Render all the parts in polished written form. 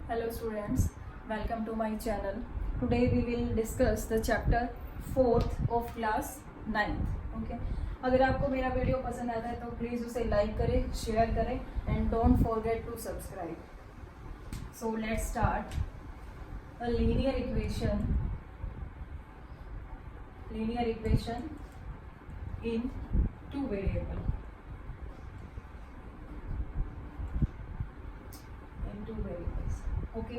Hello students, welcome to my channel. Today we will discuss the chapter 4th of class 9th. Okay. अगर आपको मेरा video पसंद आता है तो प्लीज़ उसे लाइक करें, शेयर करें and don't forget to subscribe. So let's start. A linear equation in two variable. Two variables. Okay,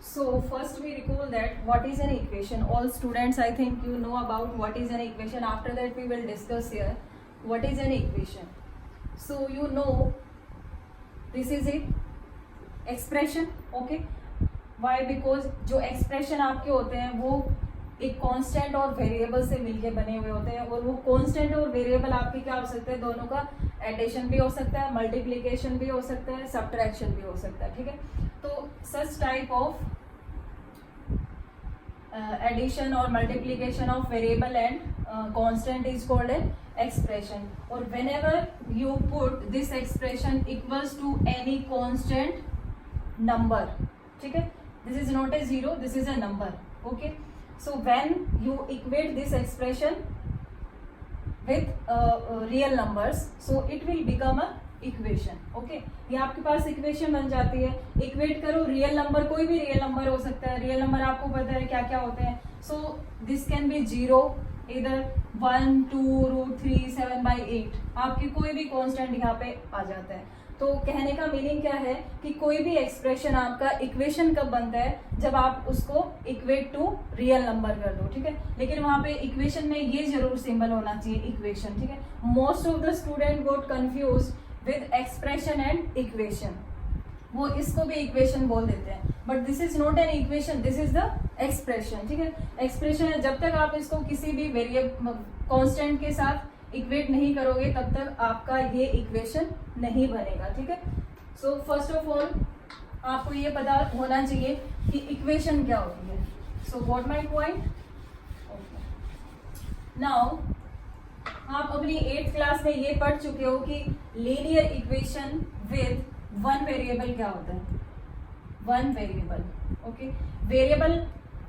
so first we recall that what is an equation. All students, I think you know about what is an equation. After that we will discuss here what is an equation. So you know this is a expression. Okay, why? Because जो expression आपके होते हैं वो एक constant और variable से मिलके बने हुए होते हैं, और वो कांस्टेंट और वेरिएबल आपके क्या हो सकते हैं, दोनों का एडिशन भी हो सकता है, मल्टीप्लिकेशन भी हो सकता है, सब्ट्रैक्शन भी हो सकता है. ठीक है, तो सच टाइप ऑफ एडिशन और multiplication of variable and constant is called an expression. और whenever you put this expression equals to any constant number, ठीक है, this is not a zero, this is a number. Okay, so when you equate this expression with real numbers, so it will become a equation. Okay, ये आपके पास equation बन जाती है. Equate करो real number, कोई भी रियल नंबर हो सकता है. रियल नंबर आपको पता है क्या क्या होते हैं. So this can be zero, इधर 1, 2, √3, 7/8. आपकी कोई भी कांस्टेंट यहाँ पे आ जाता है. तो कहने का मीनिंग क्या है कि कोई भी एक्सप्रेशन आपका इक्वेशन कब बनता है, जब आप उसको इक्वेट टू रियल नंबर कर दो. ठीक है, लेकिन वहां पे इक्वेशन में ये जरूर सिंबल होना चाहिए इक्वेशन. ठीक है, most of the student got confuse with expression and equation. वो इसको भी इक्वेशन बोल देते हैं, but this is not an equation, this is the expression. ठीक है, एक्सप्रेशन है. जब तक आप इसको किसी भी वेरिएबल कांस्टेंट के साथ इक्वेट नहीं करोगे तब तक आपका ये इक्वेशन नहीं बनेगा. ठीक है, सो फर्स्ट ऑफ ऑल आपको ये पता होना चाहिए कि इक्वेशन क्या होती है. So what my point. Now आप अपनी 8th क्लास में ये पढ़ चुके हो कि linear equation with one variable क्या होता है. One variable. ओके, वेरिएबल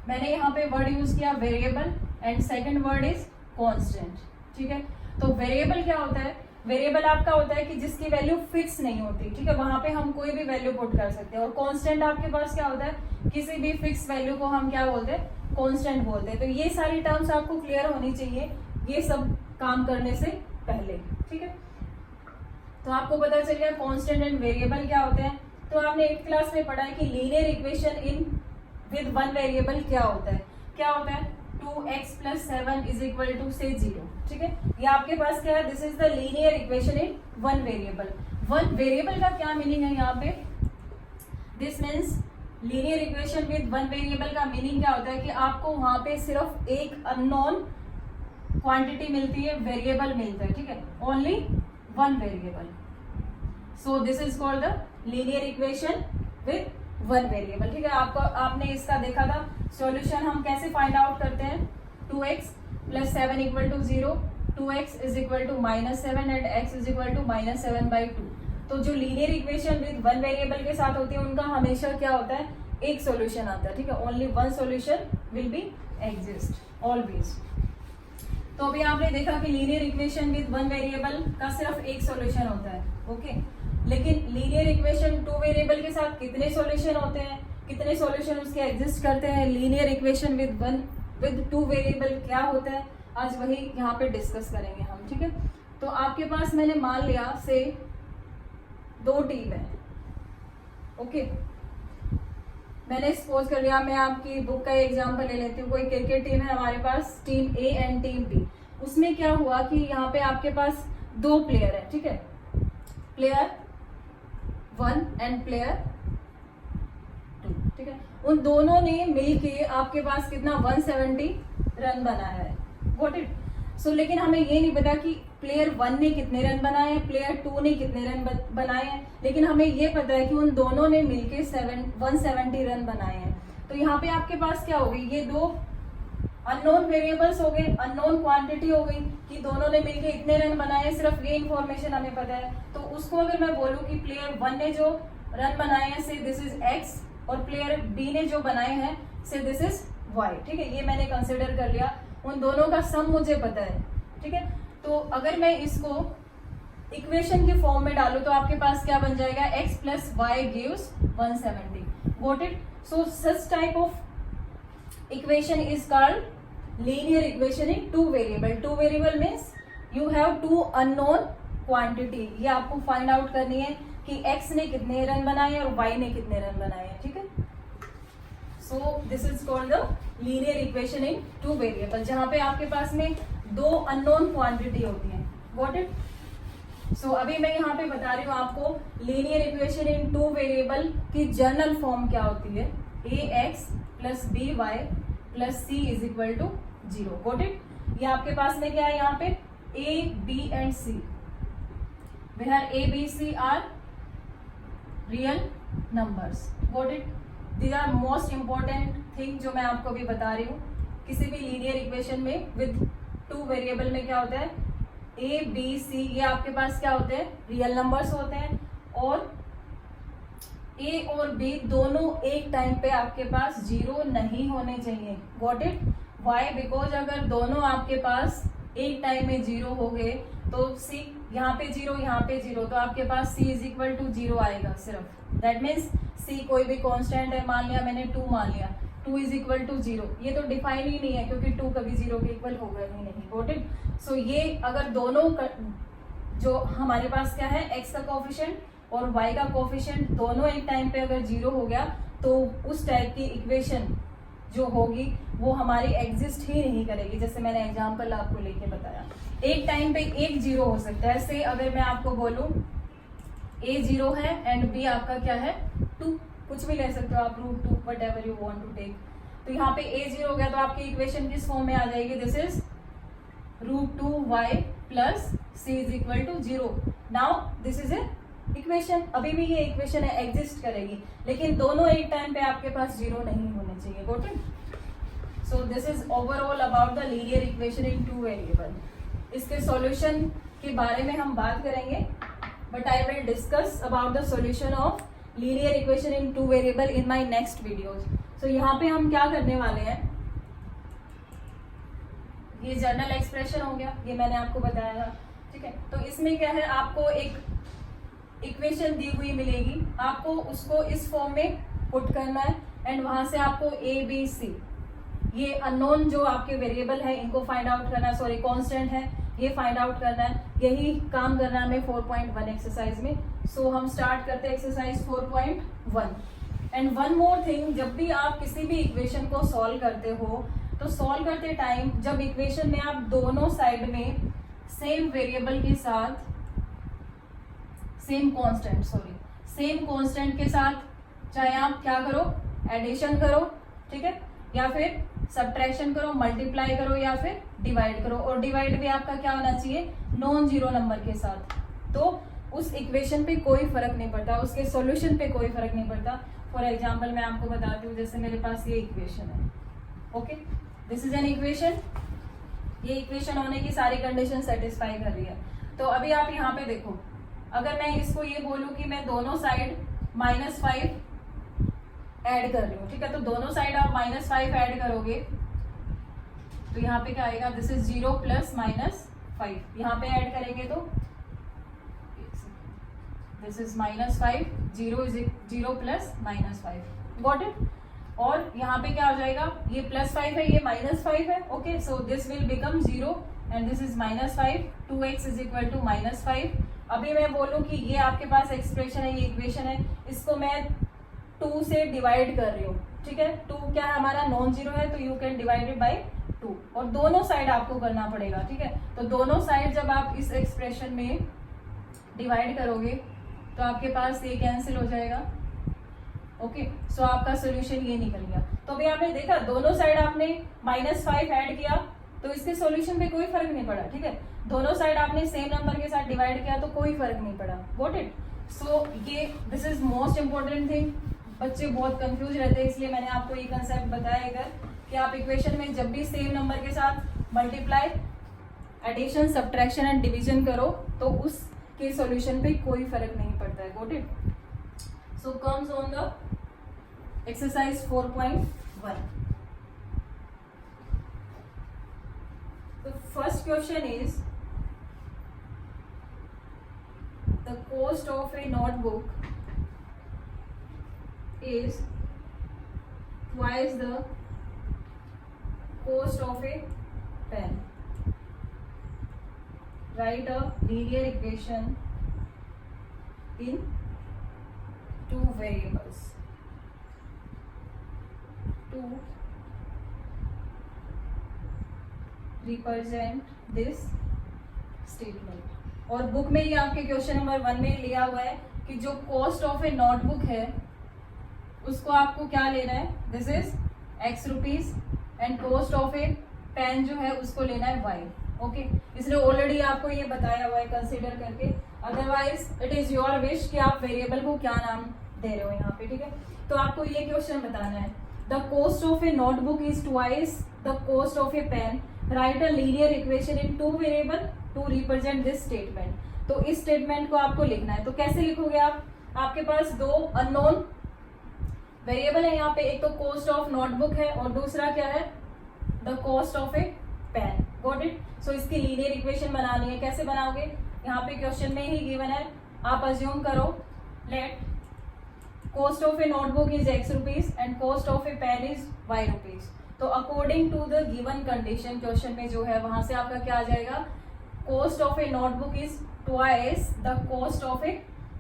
मैंने यहाँ पे वर्ड यूज किया variable, and second word is constant. ठीक है, तो वेरिएबल क्या होता है. वेरिएबल आपका होता है कि जिसकी वैल्यू फिक्स नहीं होती. ठीक है, वहां पे हम कोई भी वैल्यू पुट कर सकते हैं. और कांस्टेंट आपके पास क्या होता है, किसी भी फिक्स वैल्यू को हम क्या बोलते हैं, कांस्टेंट बोलते हैं. तो ये सारी टर्म्स आपको क्लियर होनी चाहिए ये सब काम करने से पहले. ठीक है, तो आपको पता चल गया कांस्टेंट एंड वेरिएबल क्या होते हैं. तो आपने 8th क्लास में पढ़ा है कि linear equation in with one variable क्या होता है. क्या होता है, 2x + 7 = से 0. ठीक है, ये आपके पास क्या है, this is the linear equation in one variable. One variable का क्या मीनिंग है यहाँ पे. This means linear equation with one variable का मीनिंग क्या होता है कि आपको वहां पे सिर्फ एक अननोन क्वांटिटी मिलती है, वेरिएबल मिलता है. ठीक है, only one variable. So this is called the linear equation with one variable. ठीक है, आपको आपने इसका देखा था सॉल्यूशन हम कैसे फाइंड आउट करते हैं. 2x + 7 = 0, 2x = -7 and x = -7/2. तो जो linear equation with one variable के साथ होती है उनका हमेशा क्या होता है, एक सॉल्यूशन आता है. ठीक है, only one solution will be exist always. तो अभी आपने देखा कि linear equation with one variable का सिर्फ एक सॉल्यूशन होता है. ओके, लेकिन लीनियर इक्वेशन टू वेरिएबल के साथ कितने सॉल्यूशन होते हैं, कितने सॉल्यूशन उसके एग्जिस्ट करते हैं. Linear equation with two variable क्या होता है, आज वही यहाँ पे डिस्कस करेंगे हम. ठीक है, तो आपके पास मैंने मान लिया से 2 टीम है. ओके, मैंने सपोज कर लिया, मैं आपकी बुक का एग्जांपल ले लेती हूँ. कोई क्रिकेट टीम है हमारे पास, team A and team B. उसमें क्या हुआ कि यहाँ पे आपके पास 2 प्लेयर है. ठीक है, प्लेयर 1 एंड प्लेयर 2. ठीक है, उन दोनों ने मिलके आपके पास कितना 170 रन बनाया है. What it. सो लेकिन हमें ये नहीं पता कि प्लेयर 1 ने कितने रन बनाए हैं, प्लेयर 2 ने कितने रन बनाए हैं. लेकिन हमें ये पता है कि उन दोनों ने मिलके 170 रन बनाए हैं. तो यहाँ पे आपके पास क्या हो गई, ये 2 अननोन वेरिएबल्स हो गए, अननोन क्वांटिटी हो गई कि दोनों ने मिलके इतने रन बनाए, सिर्फ ये इन्फॉर्मेशन हमें पता है. तो उसको अगर मैं बोलूं कि प्लेयर 1 ने जो रन बनाए हैं, से दिस इज x और प्लेयर बी ने जो बनाए हैं से दिस इज वाई, ठीक है, ये मैंने कंसिडर कर लिया, उन दोनों का सम मुझे पता है, ठीक है। तो अगर मैं इसको इक्वेशन के फॉर्म में डालूं तो आपके पास क्या बन जाएगा, x plus Y gives 170, got it. So such type of equation is called linear equation in two variable. Two variable means you have two unknown quantity, ये आपको फाइंड आउट करनी है कि x ने कितने रन बनाए और y ने कितने रन बनाए हैं, ठीक है। सो this is called the linear equation in two variable, जहां पे आपके पास में दो अननोन क्वांटिटी होती है, गॉट इट। सो अभी मैं यहाँ पे बता रही हूँ आपको linear equation in two variable की जनरल फॉर्म क्या होती है, ax plus B Y plus C is equal to 0, got it. ये आपके पास में क्या है यहाँ पे a b and c, where a b c are real numbers, got it। these are most important thing जो मैं आपको अभी बता रही हूँ। किसी भी लीनियर इक्वेशन में विद टू वेरिएबल में क्या होता है, a b c ये आपके पास क्या होते हैं, रियल नंबर्स होते हैं, और a और b दोनों एक टाइम पे आपके पास 0 नहीं होने चाहिए, गॉट इट। why? बिकॉज अगर दोनों आपके पास एक टाइम में 0 हो गए तो c यहाँ पे 0 यहाँ पे 0, तो आपके पास c इज इक्वल टू 0 आएगा सिर्फ। दैट मीन्स c कोई भी कांस्टेंट है, मान लिया मैंने 2 मान लिया, 2 इज इक्वल टू 0, ये तो डिफाइन ही नहीं है क्योंकि 2 कभी 0 के इक्वल होगा ही नहीं, गॉट इट। सो ये अगर दोनों जो हमारे पास क्या है x का कोफिशिएंट और y का कोफिशिएंट दोनों एक टाइम पे अगर 0 हो गया तो उस टाइप की इक्वेशन जो होगी वो हमारी एग्जिस्ट ही नहीं करेगी। जैसे मैंने एग्जांपल आपको लेके बताया, एक टाइम पे एक 0 हो सकता है। ऐसे अगर मैं आपको बोलूं a 0 है एंड b आपका क्या है 2, कुछ भी ले सकते हो आप, √2 whatever you want to take. तो यहाँ पे a 0 हो गया तो आपकी इक्वेशन किस फॉर्म में आ जाएगी, this is √2y plus c is equal to 0। Now this is a equation, अभी भी ये इक्वेशन है, एग्जिस्ट करेगी, लेकिन दोनों एक टाइम पे आपके पास 0 नहीं होने चाहिए, got it. So this is overall about the linear equation in two variable. इसके सॉल्यूशन के बारे में हम बात करेंगे, but I will discuss about the solution of linear equation in two variable in my next videos. So यहाँ पे हम क्या करने वाले हैं, ये जनरल एक्सप्रेशन हो गया, ये मैंने आपको बताया था, ठीक है। तो इसमें क्या है, आपको एक इक्वेशन दी हुई मिलेगी, आपको उसको इस फॉर्म में पुट करना है एंड वहां से आपको a b c ये अननोन जो आपके वेरिएबल है इनको फाइंड आउट करना है, सॉरी कांस्टेंट है ये फाइंड आउट करना है। यही काम करना है हमें 4.1 एक्सरसाइज में। सो हम स्टार्ट करते हैं exercise 4.1। And one more thing, जब भी आप किसी भी इक्वेशन को सॉल्व करते हो तो सॉल्व करते टाइम जब इक्वेशन में आप दोनों साइड में सेम वेरिएबल के साथ सेम कांस्टेंट के साथ चाहे आप क्या करो, एडिशन करो, ठीक है, या फिर सब्ट्रैक्शन करो, मल्टीप्लाई करो या फिर डिवाइड करो, और डिवाइड भी आपका क्या होना चाहिए, नॉन जीरो नंबर के साथ, तो उस इक्वेशन पे कोई फर्क नहीं पड़ता, उसके सॉल्यूशन पे कोई फर्क नहीं पड़ता। फॉर एग्जांपल मैं आपको बताती हूँ, जैसे मेरे पास ये इक्वेशन है, okay, this is an equation, ये इक्वेशन होने की सारी कंडीशन सेटिस्फाई कर रही है। तो अभी आप यहाँ पे देखो, अगर मैं इसको ये बोलूं कि मैं दोनों साइड -5 ऐड कर रही हूँ, ठीक है, तो दोनों साइड आप -5 ऐड करोगे तो यहाँ पे क्या आएगा, दिस इज 0 प्लस -5, यहाँ पे ऐड करेंगे तो this is -5, 0 plus -5, got it. और यहाँ पे क्या हो जाएगा, ये +5 है, ये -5 है, okay, so this will become 0 and this is -5, 2x is equal to -5। अभी मैं बोलूं कि ये आपके पास एक्सप्रेशन है, ये इक्वेशन है, इसको मैं 2 से डिवाइड कर रही हूँ, ठीक है, 2 क्या है हमारा नॉन जीरो है, तो you can divide it by 2, और दोनों साइड आपको करना पड़ेगा, ठीक है। तो दोनों साइड जब आप इस एक्सप्रेशन में डिवाइड करोगे तो आपके पास ये कैंसिल हो जाएगा, ओके, सो आपका सोल्यूशन ये निकल गया। तो अभी आपने देखा दोनों साइड आपने -5 ऐड किया तो इसके सॉल्यूशन पे कोई फर्क नहीं पड़ा, ठीक है, दोनों साइड आपने सेम नंबर के साथ डिवाइड किया तो कोई फर्क नहीं पड़ा, गॉट इट। सो ये this is most important thing, बच्चे बहुत कंफ्यूज रहते हैं, इसलिए मैंने आपको ये कंसेप्ट बताया इधर कि आप इक्वेशन में जब भी सेम नंबर के साथ multiply, addition, subtraction and division करो तो उसके सॉल्यूशन पे कोई फर्क नहीं पड़ता है, got it. So comes on the exercise 4.1. The first question is the cost of a notebook is twice the cost of a pen. Write a linear equation in two variables to represent this statement. और book में ही आपके question number 1 में लिया हुआ है कि जो cost of a notebook है उसको आपको क्या लेना है, this is x rupees, and cost of a pen जो है उसको लेना है y. ओके, इसलिए ऑलरेडी आपको ये बताया हुआ है कंसीडर करके. Otherwise it is your wish कि आप वेरिएबल को क्या नाम दे रहे हो यहाँ पे. ठीक है, तो आपको ये क्वेश्चन बताना है. The cost of a notebook is twice the cost of a pen. Write a linear equation in two variable to represent this statement. तो इस स्टेटमेंट को आपको लिखना है. तो कैसे लिखोगे आप, आपके पास दो अननोन वेरिएबल है यहाँ पे, एक तो कॉस्ट ऑफ नोटबुक है और दूसरा क्या है, the cost of a pen. Got it. So इसकी लीनियर इक्वेशन बनानी है. कैसे बनाओगे, यहाँ पे क्वेश्चन में ही गिवन है. आप अज्यूम करो let cost of a notebook is x rupees and cost of a pen is y rupees. तो according to the given condition question में जो है वहां से आपका क्या आ जाएगा, cost of a notebook is twice the cost of a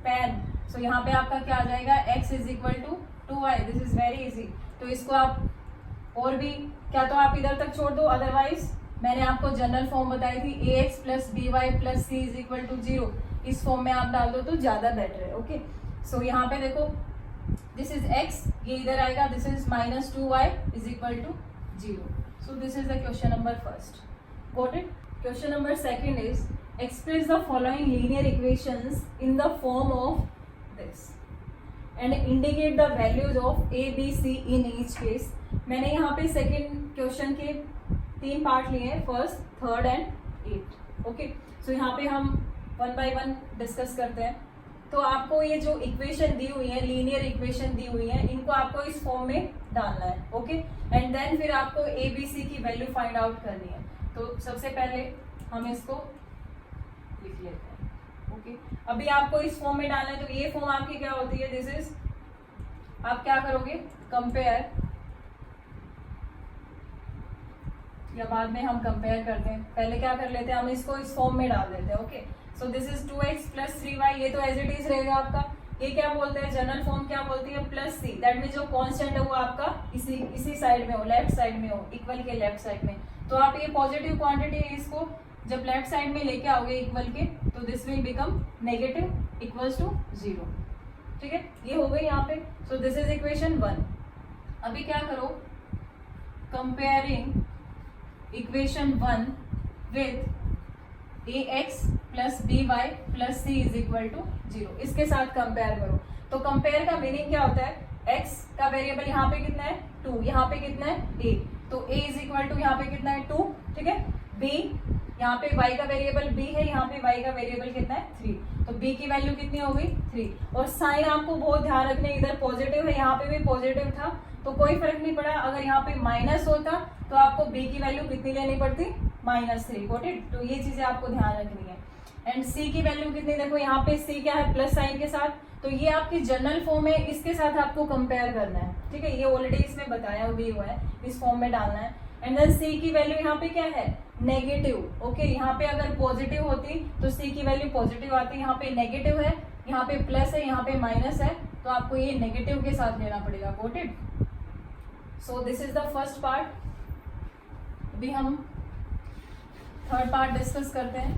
pen. So यहाँ पे आपका क्या आ जाएगा, x is equal to 2y. This is very easy. तो इसको आप और भी क्या तो आप इधर तक छोड़ दो, अदरवाइज मैंने आपको जनरल फॉर्म बताई थी ax plus B Y plus C is equal to 0. इस फॉर्म में आप डाल दो तो ज्यादा बेटर है. ओके, सो यहाँ पे देखो दिस इज x, ये इधर आएगा, this is minus 2y is equal to 0. So this is the question number first. Got it. Question number second is express the following linear equations in the form of this and indicate the values of A B C in each case. मैंने यहाँ पे second question के 3 part लिए हैं, first, third and 8. Okay, सो यहाँ पे हम 1 bye 1 discuss करते हैं. तो आपको ये जो इक्वेशन दी हुई है, लीनियर इक्वेशन दी हुई है, इनको आपको इस फॉर्म में डालना है. ओके, एंड देन फिर आपको ए बी सी की वैल्यू फाइंड आउट करनी है. तो सबसे पहले हम इसको लिख लेते हैं. ओके, अभी आपको इस फॉर्म में डालना है. तो ये फॉर्म आपकी क्या होती है, दिस इज, आप क्या करोगे, कंपेयर, या बाद में हम कंपेयर करते हैं, पहले क्या कर लेते हैं, हम इसको इस फॉर्म में डाल देते हैं. Okay, so this is 2x plus 3y. ये तो एज इट इज रहेगा आपका. ये क्या बोलते हैं, जनरल फॉर्म क्या बोलती है, प्लस सी. दैट मीन जो कांस्टेंट है वो आपका इसी साइड में हो, लेफ्ट साइड में हो, इक्वल के लेफ्ट साइड में. तो आप ये पॉजिटिव क्वांटिटी है, इसको जब लेफ्ट साइड में लेके आओगे इक्वल के, तो this will become negative equals to 0. ठीक है, ये हो गई यहाँ पे. So this is equation 1. अभी क्या करो, comparing equation 1 with ax plus B Y plus C is equal to 0. इसके साथ कंपेयर करो. तो कंपेयर का मीनिंग क्या होता है, x का वेरिएबल यहाँ पे कितना है 2, यहाँ पे कितना है a. तो a इज इक्वल टू यहाँ पे कितना है 2. ठीक है, b, यहाँ पे y का वेरिएबल b है, यहाँ पे y का वेरिएबल कितना है 3. तो b की वैल्यू कितनी हो गई 3. और साइन आपको बहुत ध्यान रखने, इधर पॉजिटिव है, यहाँ पे भी पॉजिटिव था, तो कोई फर्क नहीं पड़ा. अगर यहाँ पे माइनस होता तो आपको b की वैल्यू कितनी लेनी पड़ती, -3. Got it. तो ये चीजें आपको ध्यान रखनी है. एंड c की वैल्यू कितनी, देखो यहाँ पे c क्या है, प्लस साइन के साथ. तो ये आपकी जनरल फॉर्म है, इसके साथ आपको कंपेयर करना है. ठीक है, ये ऑलरेडी इसमें बताया भी हुआ है, इस फॉर्म में डालना है. एंड देन c की वैल्यू यहाँ पे क्या है, नेगेटिव. ओके, यहाँ पे अगर पॉजिटिव होती तो c की वैल्यू पॉजिटिव आती, यहाँ पे नेगेटिव है, यहाँ पे प्लस है, यहाँ पे माइनस है, तो आपको ये नेगेटिव के साथ लेना पड़ेगा. Got it. So this is the first part. अभी हम थर्ड पार्ट डिस्कस करते हैं.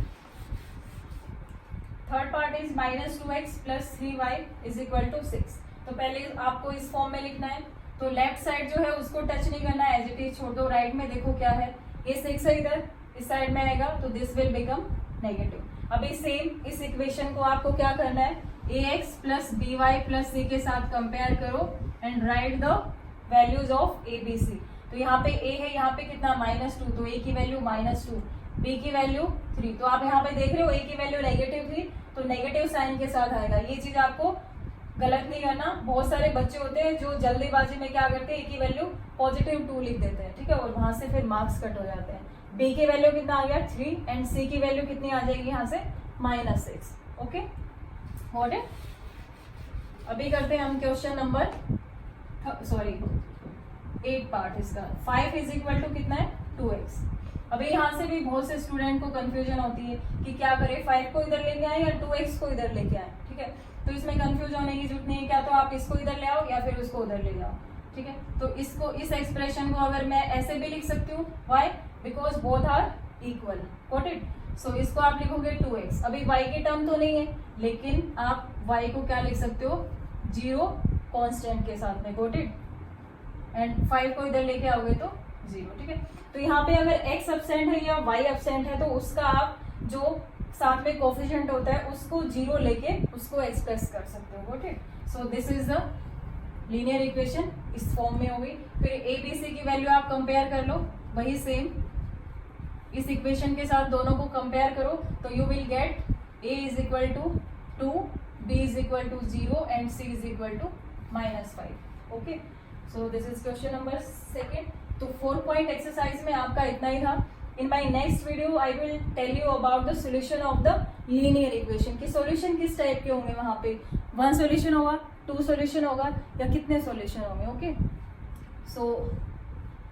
Third part is -2x plus 3y is equal to 6. तो पहले आपको इस फॉर्म में लिखना है. तो लेफ्ट साइड जो है उसको टच नहीं करना है, एज इट इज छोड़ दो. राइट में देखो क्या है, ये 6 है, इधर इस साइड में आएगा, तो दिस विल बिकम नेगेटिव. अभी सेम इस इक्वेशन को आपको क्या करना है, ax plus B Y plus c के साथ कंपेयर करो and write the values of A B c. तो यहाँ पे a है, यहाँ पे कितना -2, तो a की वैल्यू -2, b की वैल्यू 3. तो आप यहाँ पे देख रहे हो a की वैल्यू नेगेटिव थी, तो नेगेटिव साइन के साथ आएगा. ये चीज आपको गलत नहीं करना। बहुत सारे बच्चे होते हैं जो जल्दीबाजी में क्या करते हैं, ए की वैल्यू +2 लिख देते हैं, ठीक है, और वहां से फिर मार्क्स कट हो जाते हैं। बी की वैल्यू कितना आ गया 3 एंड सी की वैल्यू कितनी आ जाएगी यहाँ से -6। Okay got it. अभी करते हैं हम क्वेश्चन नंबर 8 पार्ट इसका। 5 इज इक्वल टू कितना है 2x। अभी यहाँ से भी बहुत से स्टूडेंट को कंफ्यूजन होती है कि क्या करें, 5 को इधर लेके आए या 2x को इधर लेके आए, ठीक है। तो इसमें कंफ्यूज होने की जरूरत नहीं है, क्या तो आप इसको इधर ले आओ या फिर उसको उधर ले जाओ, ठीक है। तो इसको, इस एक्सप्रेशन को अगर मैं ऐसे भी लिख सकती हूँ, why, because both are equal, got it. So इसको आप लिखोगे 2x। अभी y की टर्म तो नहीं है, लेकिन आप y को क्या लिख सकते हो 0 कांस्टेंट के साथ में, गॉट इट। एंड 5 को इधर लेके आओगे तो 0, ठीक है। तो यहाँ पे अगर x एब्सेंट है या y एब्सेंट है तो उसका आप जो साथ में कोफिशिएंट होता है उसको 0 लेके उसको एक्सप्रेस कर सकते हो, got it. So this is the linear equation, इस फॉर्म में होगी। फिर a b c की वैल्यू आप कंपेयर कर लो, वही सेम इस इक्वेशन के साथ दोनों को कंपेयर करो तो you will get a is equal to 2, b is equal to 0 and c is equal to -5। Okay, so this is question number 2। तो 4 पॉइंट एक्सरसाइज में आपका इतना ही था। In my next video I will tell you about the solution of the linear equation की solution किस type के होंगे, वहां पे 1 सोल्यूशन होगा, 2 सोल्यूशन होगा या कितने सोल्यूशन होंगे। ओके, सो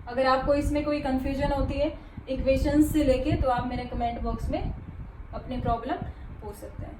अगर आपको इसमें कोई कंफ्यूजन होती है इक्वेशंस से लेके तो आप मेरे कमेंट बॉक्स में अपनी प्रॉब्लम पूछ सकते हैं।